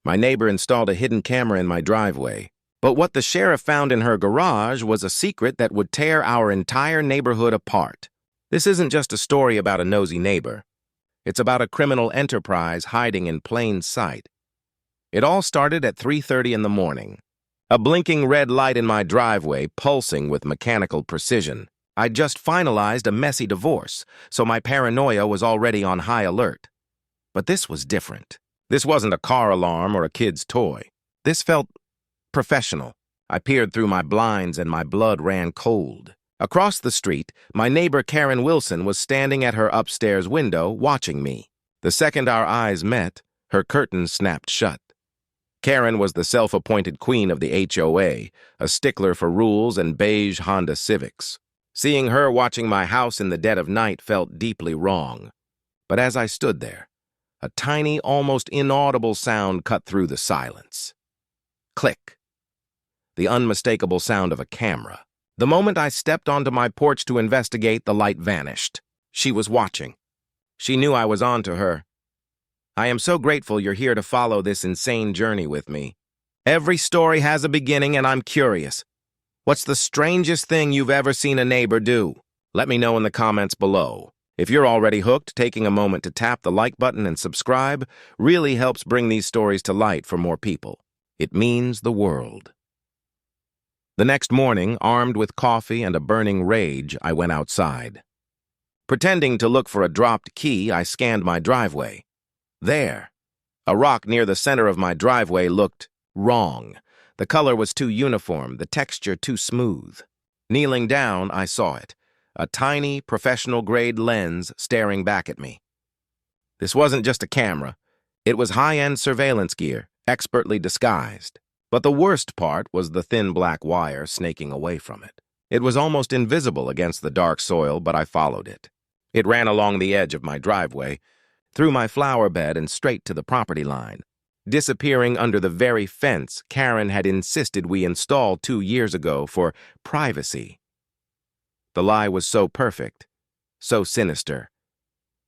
My neighbor installed a hidden camera in my driveway. But what the sheriff found in her garage was a secret that would tear our entire neighborhood apart. This isn't just a story about a nosy neighbor. It's about a criminal enterprise hiding in plain sight. It all started at 3:30 in the morning. A blinking red light in my driveway pulsing with mechanical precision. I'd just finalized a messy divorce, so my paranoia was already on high alert. But this was different. This wasn't a car alarm or a kid's toy. This felt professional. I peered through my blinds and my blood ran cold. Across the street, my neighbor Karen Wilson was standing at her upstairs window watching me. The second our eyes met, her curtains snapped shut. Karen was the self-appointed queen of the HOA, a stickler for rules and beige Honda Civics. Seeing her watching my house in the dead of night felt deeply wrong. But as I stood there, a tiny, almost inaudible sound cut through the silence. Click. The unmistakable sound of a camera. The moment I stepped onto my porch to investigate, the light vanished. She was watching. She knew I was onto her. I am so grateful you're here to follow this insane journey with me. Every story has a beginning, and I'm curious. What's the strangest thing you've ever seen a neighbor do? Let me know in the comments below. If you're already hooked, taking a moment to tap the like button and subscribe really helps bring these stories to light for more people. It means the world. The next morning, armed with coffee and a burning rage, I went outside. Pretending to look for a dropped key, I scanned my driveway. There, a rock near the center of my driveway looked wrong. The color was too uniform, the texture too smooth. Kneeling down, I saw it. A tiny, professional-grade lens staring back at me. This wasn't just a camera. It was high-end surveillance gear, expertly disguised. But the worst part was the thin black wire snaking away from it. It was almost invisible against the dark soil, but I followed it. It ran along the edge of my driveway, through my flower bed and straight to the property line, disappearing under the very fence Karen had insisted we install 2 years ago for privacy. The lie was so perfect, so sinister.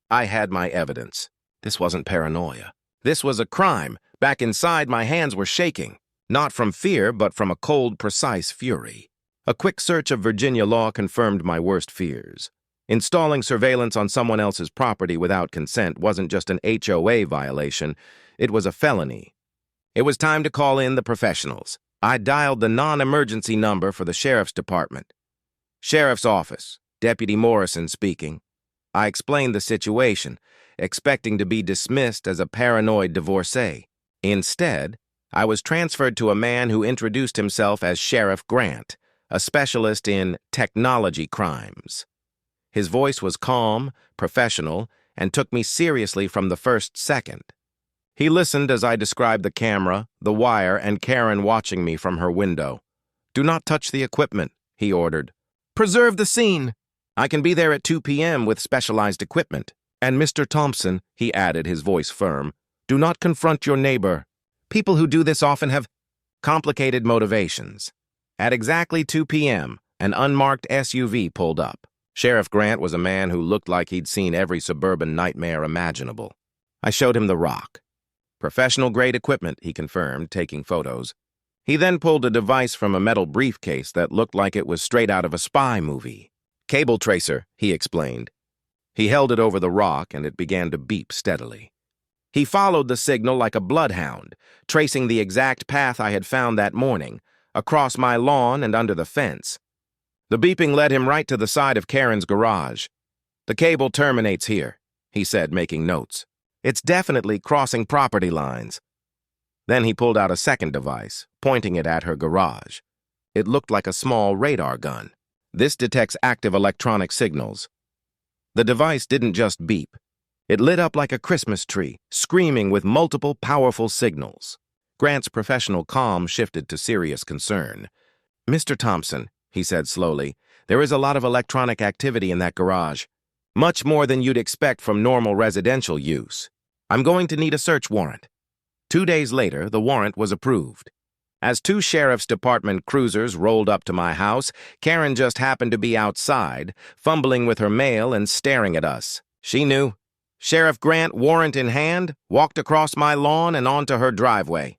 I had my evidence. This wasn't paranoia. This was a crime. Back inside, my hands were shaking. Not from fear, but from a cold, precise fury. A quick search of Virginia law confirmed my worst fears. Installing surveillance on someone else's property without consent wasn't just an HOA violation, it was a felony. It was time to call in the professionals. I dialed the non-emergency number for the sheriff's department. Sheriff's office, Deputy Morrison speaking. I explained the situation, expecting to be dismissed as a paranoid divorcee. Instead, I was transferred to a man who introduced himself as Sheriff Grant, a specialist in technology crimes. His voice was calm, professional, and took me seriously from the first second. He listened as I described the camera, the wire, and Karen watching me from her window. "Do not touch the equipment," he ordered. "Preserve the scene. I can be there at 2 p.m. with specialized equipment. And Mr. Thompson," he added, his voice firm, "do not confront your neighbor. People who do this often have complicated motivations." At exactly 2 p.m., an unmarked SUV pulled up. Sheriff Grant was a man who looked like he'd seen every suburban nightmare imaginable. I showed him the rock. "Professional-grade equipment," he confirmed, taking photos. He then pulled a device from a metal briefcase that looked like it was straight out of a spy movie. "Cable tracer," he explained. He held it over the rock, and it began to beep steadily. He followed the signal like a bloodhound, tracing the exact path I had found that morning, across my lawn and under the fence. The beeping led him right to the side of Karen's garage. "The cable terminates here," he said, making notes. "It's definitely crossing property lines." Then he pulled out a second device, pointing it at her garage. It looked like a small radar gun. "This detects active electronic signals." The device didn't just beep. It lit up like a Christmas tree, screaming with multiple powerful signals. Grant's professional calm shifted to serious concern. "Mr. Thompson," he said slowly, "there is a lot of electronic activity in that garage. Much more than you'd expect from normal residential use. I'm going to need a search warrant." 2 days later, the warrant was approved. As 2 sheriff's department cruisers rolled up to my house, Karen just happened to be outside, fumbling with her mail and staring at us. She knew. Sheriff Grant, warrant in hand, walked across my lawn and onto her driveway.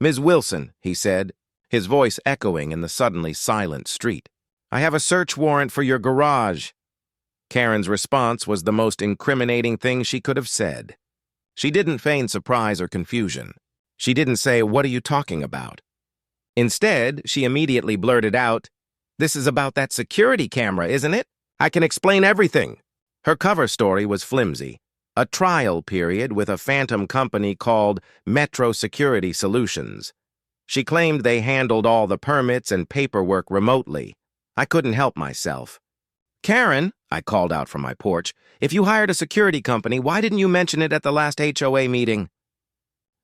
"Ms. Wilson," he said, his voice echoing in the suddenly silent street. "I have a search warrant for your garage." Karen's response was the most incriminating thing she could have said. She didn't feign surprise or confusion. She didn't say, "What are you talking about?" Instead, she immediately blurted out, "This is about that security camera, isn't it? I can explain everything." Her cover story was flimsy. A trial period with a phantom company called Metro Security Solutions. She claimed they handled all the permits and paperwork remotely. I couldn't help myself. "Karen," I called out from my porch, "if you hired a security company, why didn't you mention it at the last HOA meeting?"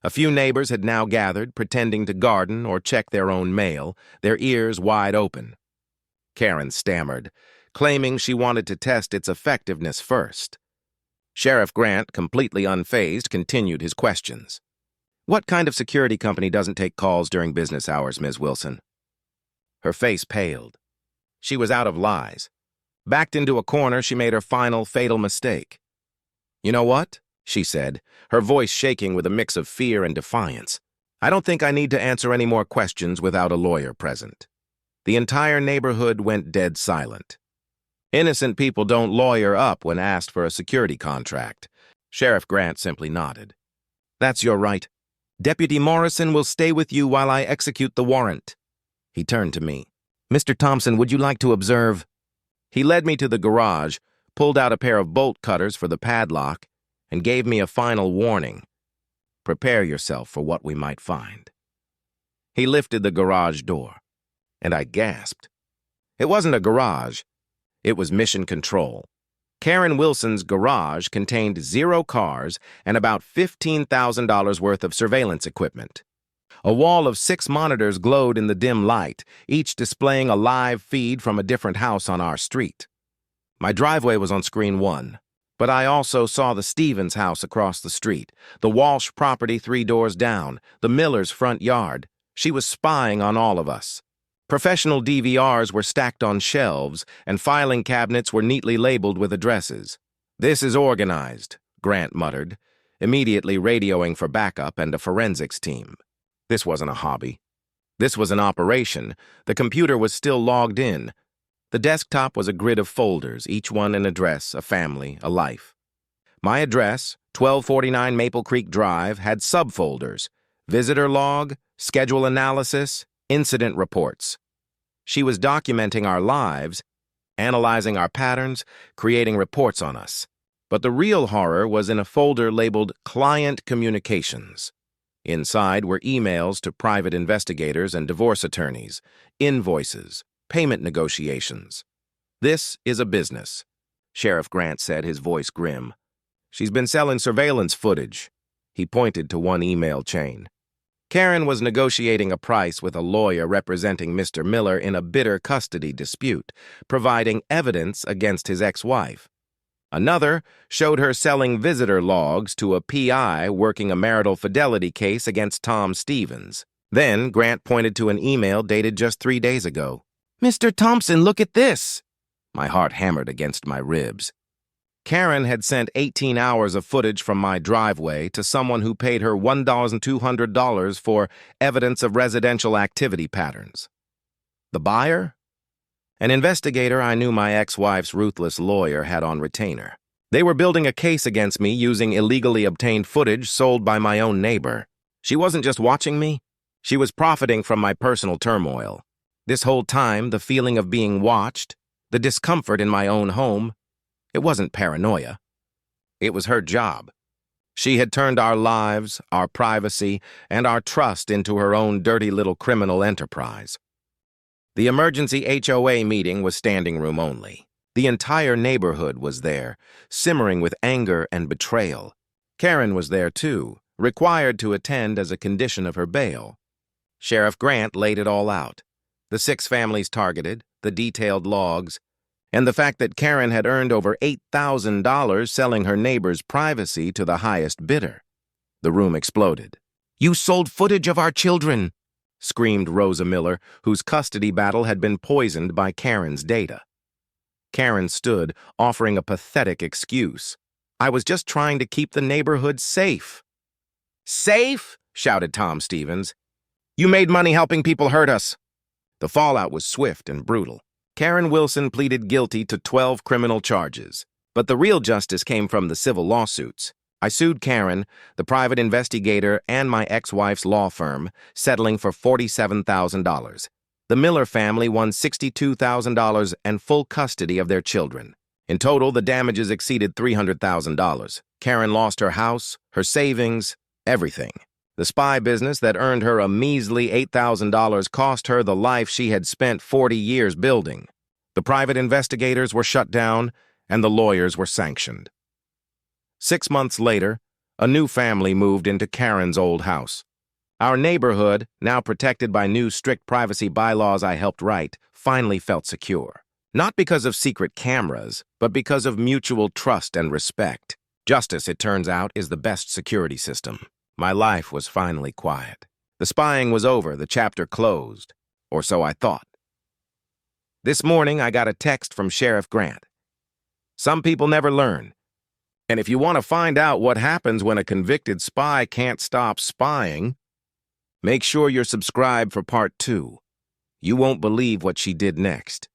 A few neighbors had now gathered, pretending to garden or check their own mail, their ears wide open. Karen stammered, claiming she wanted to test its effectiveness first. Sheriff Grant, completely unfazed, continued his questions. "What kind of security company doesn't take calls during business hours, Ms. Wilson?" Her face paled. She was out of lies. Backed into a corner, she made her final, fatal mistake. "You know what?" she said, her voice shaking with a mix of fear and defiance. "I don't think I need to answer any more questions without a lawyer present." The entire neighborhood went dead silent. Innocent people don't lawyer up when asked for a security contract. Sheriff Grant simply nodded. "That's your right. Deputy Morrison will stay with you while I execute the warrant." He turned to me. "Mr. Thompson, would you like to observe?" He led me to the garage, pulled out a pair of bolt cutters for the padlock, and gave me a final warning. "Prepare yourself for what we might find." He lifted the garage door, and I gasped. It wasn't a garage. It was mission control. Karen Wilson's garage contained 0 cars and about $15,000 worth of surveillance equipment. A wall of 6 monitors glowed in the dim light, each displaying a live feed from a different house on our street. My driveway was on screen 1, but I also saw the Stevens house across the street, the Walsh property 3 doors down, the Miller's front yard. She was spying on all of us. Professional DVRs were stacked on shelves, and filing cabinets were neatly labeled with addresses. "This is organized," Grant muttered, immediately radioing for backup and a forensics team. This wasn't a hobby. This was an operation. The computer was still logged in. The desktop was a grid of folders, each one an address, a family, a life. My address, 1249 Maple Creek Drive, had subfolders: visitor log, schedule analysis, incident reports. She was documenting our lives, analyzing our patterns, creating reports on us. But the real horror was in a folder labeled Client Communications. Inside were emails to private investigators and divorce attorneys, invoices, payment negotiations. "This is a business," Sheriff Grant said, his voice grim. "She's been selling surveillance footage." He pointed to one email chain. Karen was negotiating a price with a lawyer representing Mr. Miller in a bitter custody dispute, providing evidence against his ex-wife. Another showed her selling visitor logs to a PI working a marital fidelity case against Tom Stevens. Then Grant pointed to an email dated just 3 days ago. "Mr. Thompson, look at this!" My heart hammered against my ribs. Karen had sent 18 hours of footage from my driveway to someone who paid her $1,200 for evidence of residential activity patterns. The buyer? An investigator I knew my ex-wife's ruthless lawyer had on retainer. They were building a case against me using illegally obtained footage sold by my own neighbor. She wasn't just watching me. She was profiting from my personal turmoil. This whole time, the feeling of being watched, the discomfort in my own home, it wasn't paranoia. It was her job. She had turned our lives, our privacy, and our trust into her own dirty little criminal enterprise. The emergency HOA meeting was standing room only. The entire neighborhood was there, simmering with anger and betrayal. Karen was there too, required to attend as a condition of her bail. Sheriff Grant laid it all out. The 6 families targeted, the detailed logs, and the fact that Karen had earned over $8,000 selling her neighbor's privacy to the highest bidder. The room exploded. "You sold footage of our children!" screamed Rosa Miller, whose custody battle had been poisoned by Karen's data. Karen stood, offering a pathetic excuse. I was just trying to keep the neighborhood safe. Safe? Shouted Tom Stevens. You made money helping people hurt us. The fallout was swift and brutal. Karen Wilson pleaded guilty to 12 criminal charges. But the real justice came from the civil lawsuits. I sued Karen, the private investigator, and my ex-wife's law firm, settling for $47,000. The Miller family won $62,000 and full custody of their children. In total, the damages exceeded $300,000. Karen lost her house, her savings, everything. The spy business that earned her a measly $8,000 cost her the life she had spent 40 years building. The private investigators were shut down, and the lawyers were sanctioned. 6 months later, a new family moved into Karen's old house. Our neighborhood, now protected by new strict privacy bylaws I helped write, finally felt secure. Not because of secret cameras, but because of mutual trust and respect. Justice, it turns out, is the best security system. My life was finally quiet. The spying was over, the chapter closed, or so I thought. This morning, I got a text from Sheriff Grant. Some people never learn. And if you want to find out what happens when a convicted spy can't stop spying, make sure you're subscribed for part 2. You won't believe what she did next.